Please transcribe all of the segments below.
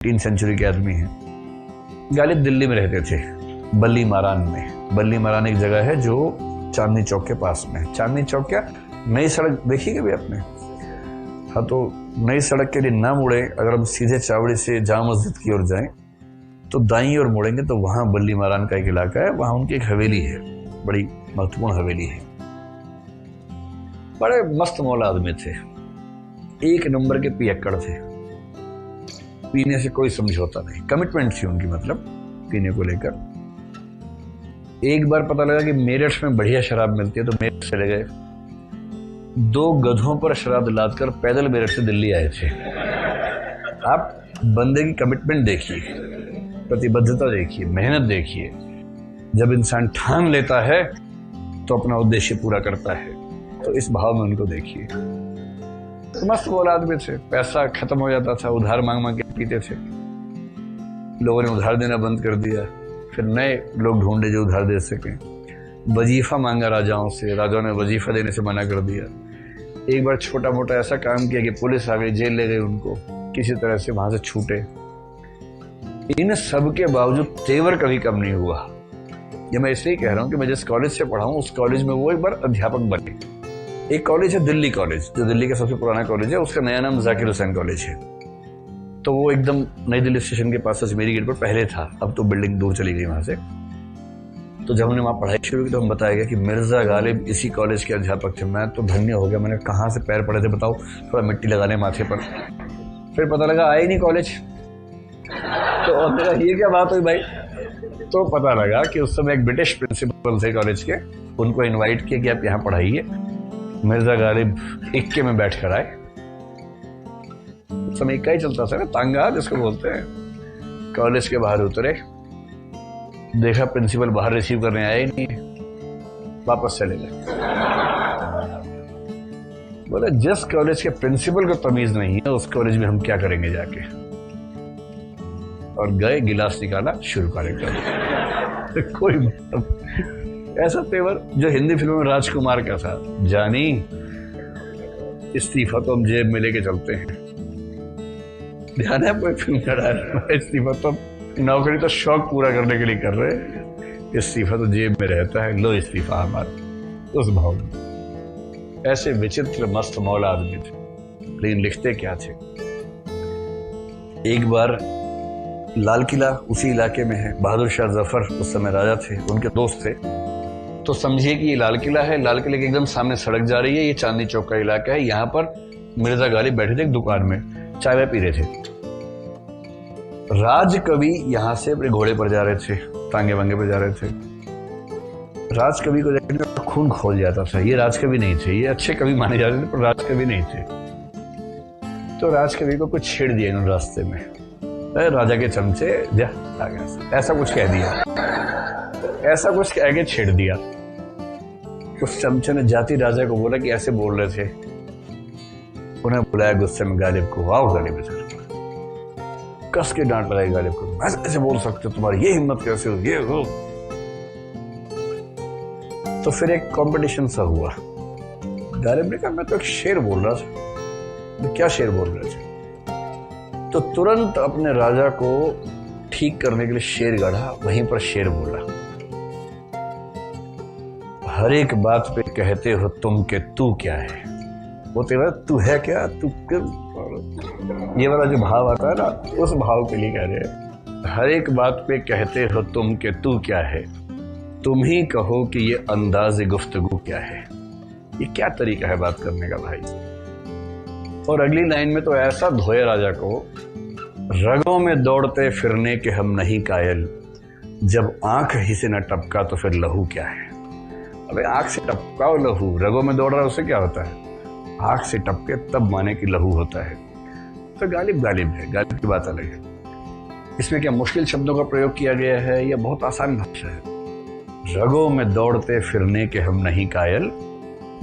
18 century के आदमी हैं। गालिब दिल्ली में रहते थे, बल्ली मारान में। बल्ली मारान एक जगह है जो चांदनी चौक के पास में है। चांदनी चौक क्या, नई सड़क देखी कभी आपने? हाँ, तो नई सड़क के लिए ना मुड़े, अगर हम सीधे चावड़ी से जामा मस्जिद की ओर जाएं तो दाईं ओर मुड़ेंगे तो वहां बल्ली मारान का एक इलाका है। वहां उनकी एक हवेली है, बड़ी महत्वपूर्ण हवेली है। बड़े मस्त मौला आदमी थे, एक नंबर के पियक्कड़ थे, पीने से कोई समझौता नहीं, कमिटमेंट थी उनकी, मतलब पीने को लेकर। एक बार पता लगा कि मेरठ में बढ़िया शराब मिलती है तो मेरठ चले गए। 2 गधों पर शराब लादकर पैदल मेरठ से दिल्ली आए थे। आप बंदे की कमिटमेंट देखिए, प्रतिबद्धता देखिए, मेहनत देखिए। जब इंसान ठान लेता है तो अपना उद्देश्य पूरा करता है, तो इस भाव में उनको देखिए। तो मस्त बोल आदमी थे, पैसा खत्म हो जाता था, उधार मांग मांग के पीते थे। लोगों ने उधार देना बंद कर दिया, फिर नए लोग ढूंढे जो उधार दे सके। वजीफा मांगा राजाओं से, राजाओं ने वजीफा देने से मना कर दिया। एक बार छोटा मोटा ऐसा काम किया कि पुलिस आ गई, जेल ले गई उनको, किसी तरह से वहां से छूटे। इन सब के बावजूद तेवर कभी कम नहीं हुआ। ये मैं इसलिए कह रहा हूं कि मैं जिस कॉलेज से पढ़ा हूं उस कॉलेज में वो एक बार अध्यापक बने। एक कॉलेज है दिल्ली कॉलेज, जो दिल्ली का सबसे पुराना कॉलेज है, उसका नया नाम जाकिर हुसैन कॉलेज है। तो वो एकदम नई दिल्ली स्टेशन के पास अजमेरी गेट पर पहले था, अब तो बिल्डिंग दूर चली गई वहां से। तो जब हमने वहाँ पढ़ाई शुरू की तो हम बताया गया कि मिर्जा गालिब इसी कॉलेज के अध्यापक थे। मैं तो धन्य हो गया, मैंने कहाँ से पैर पड़े थे बताओ, थोड़ा मिट्टी लगा ले माथे पर। फिर पता लगा आए नहीं कॉलेज, तो मेरा ये क्या बात हुई भाई? तो पता लगा कि उस समय एक ब्रिटिश प्रिंसिपल थे कॉलेज के, उनको इन्वाइट किया कि आप यहाँ पढ़ाइए। मिर्जा गालिब इक्के में बैठ कर आए। उस समय इक्का ही चलता था ना, तांगा जिसको बोलते हैं। कॉलेज के बाहर उतरे, देखा प्रिंसिपल बाहर रिसीव करने आया ही नहीं, वापस चले गए। बोले जिस कॉलेज के प्रिंसिपल को तमीज नहीं है उस कॉलेज में हम क्या करेंगे जाके। और गए, गिलास निकाला, शुरू कार्यक्रम। कोई मतलब ऐसा तेवर जो हिंदी फिल्मों में राजकुमार का था, जानी इस्तीफा तो हम जेब में लेके चलते हैं। ध्यान है कोई फिल्म का डायलॉग, इस्तीफा तो नौकरी तो शौक पूरा करने के लिए कर रहे हैं, इस्तीफा तो जेब में रहता है, लो इस्तीफा हमारा। उस भाव में ऐसे विचित्र मस्त मौला आदमी थे, लेकिन लिखते क्या थे। एक बार लाल किला उसी इलाके में है, बहादुर शाह जफर उस समय राजा थे, उनके दोस्त थे। तो समझिए कि ये लाल किला है, लाल किले के एकदम सामने सड़क जा रही है, ये चांदनी चौक का इलाका है। यहाँ पर मिर्जा गालिब बैठे थे एक दुकान में, चाय वाय पी रहे थे। राज कवि यहाँ से अपने घोड़े पर जा रहे थे, तांगे वांगे पर जा रहे थे। राज कवि को देखने खून खोल जाता था। ये राज कवि नहीं थे, ये अच्छे कवि माने जाते थे पर राज कवि नहीं थे। तो राज कवि को कुछ छेड़ दिया इन्होंने रास्ते में, राजा के चमचे जा आ गया, ऐसा कुछ कह दिया, ऐसा कुछ कह के छेड़ दिया। उस चमचे ने जाति राजा को बोला कि ऐसे बोल रहे थे। उन्हें बुलाया गुस्से में गालिब को, आओ गालिब इधर। कस के डांट लगाई गालिब को, ऐसे बोल सकते हो, तुम्हारी ये हिम्मत कैसे हो, ये हो। तो फिर एक कंपटीशन सा हुआ। गालिब ने कहा मैं तो एक शेर बोल रहा था। तो क्या शेर बोल रहे थे? तो तुरंत अपने राजा को ठीक करने के लिए शेर गढ़ा, वहीं पर शेर बोला, हर एक बात पे कहते हो तुम के तू क्या है। वो तेरा तू है क्या, तू ये वाला जो भाव आता है ना, उस भाव के लिए कह रहे हैं। हर एक बात पे कहते हो तुम के तू क्या है, तुम ही कहो कि ये अंदाज़ गुफ्तगू क्या है। ये क्या तरीका है बात करने का भाई। और अगली लाइन में तो ऐसा धोए राजा को, रगों में दौड़ते फिरने के हम नहीं कायल, जब आंख ही से न टपका तो फिर लहू क्या है। अबे आंख से टपका और लहू, रगों में दौड़ रहा है उससे क्या होता है? आंख से टपके तब माने कि लहू होता है। तो गालिब गालिब है, गालिब की बात अलग है। इसमें क्या मुश्किल शब्दों का प्रयोग किया गया है या बहुत आसान भाषा है? रगों में दौड़ते फिरने के हम नहीं कायल,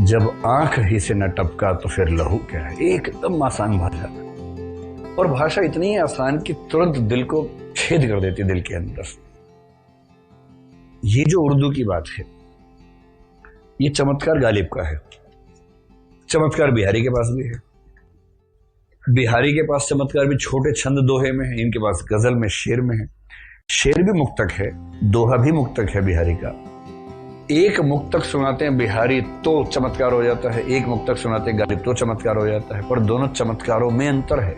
जब आंख ही से न टपका तो फिर लहू क्या है। एकदम आसान भाषा, और भाषा इतनी आसान कि तुरंत दिल को छेद कर देती है, दिल के अंदर। ये जो उर्दू की बात है, ये चमत्कार गालिब का है, चमत्कार बिहारी के पास भी है। बिहारी के पास चमत्कार भी छोटे छंद दोहे में है, इनके पास गजल में, शेर में है। शेर भी मुक्तक है, दोहा भी मुक्तक है बिहारी का। एक मुक्तक सुनाते हैं बिहारी तो चमत्कार हो जाता है, एक मुक्तक सुनाते हैं गालिब तो चमत्कार हो जाता है, पर दोनों चमत्कारों में अंतर है।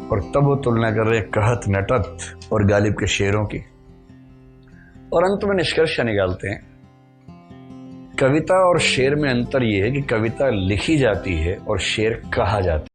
और तब वो तुलना कर रहे हैं कहत नटत और गालिब के शेरों की। और अंत में निष्कर्ष निकालते हैं, कविता और शेर में अंतर यह है कि कविता लिखी जाती है और शेर कहा जाता है।